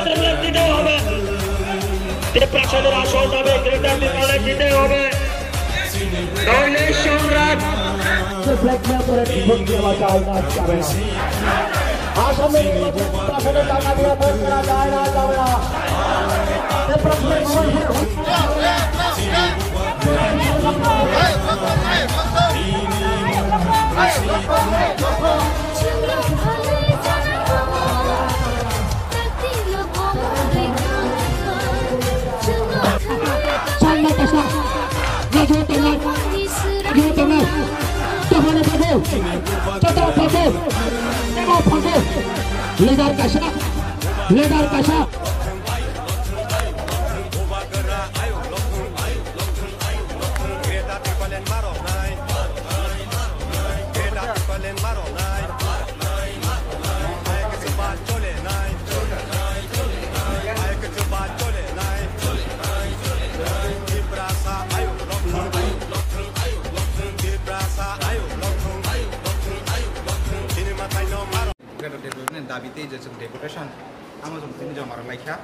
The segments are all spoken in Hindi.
ট্রেলার দিতে হবে প্রশাসনের আসল দাবি ক্রেতা বিমানে দিতে হবে নইলে সংগ্রাম ব্ল্যাকমেল করে ভোট দেওয়া যায় না যাবে না আসামে প্রশাসনের টাকা দিয়ে ভোট করা যায় না যাবে না এই প্রশ্নের legar kasha दाबिते जों डेपुटेशन आमाजों तिनि जमा लाइखा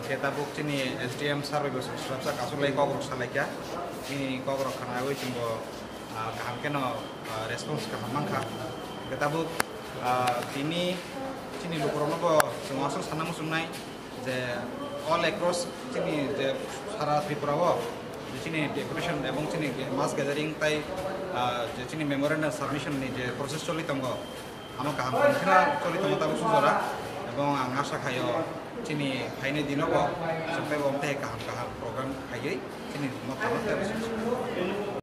खेता बुक चिनि एसडीएम सार्वे बस सबसा कासुलाई कग्रक सालाइखा नि कग्रक खानाय जोंबो गाहाम केन रेसपन्स खालामनांखा खेता बुक तिनि चिनि लुकरनबो जों आसल साननांगौ सुंनाय जे अल एक्रस चिनि जे सारा त्रिपुराव चिनि डेपुटेशन एवं चिनि मास गैदारिंग ताई जे चिनि मेमोरेंडम सबमिशन नि जे प्रोसेस चलि दंगो आमा गाहाम खिना चलि दंगो सुजरा এবং আশা খায় চিনি ফাইনে দিনব সবাই গাহাম গাহাম প্রোগ্রাম খাইয়ে চিনি মতামত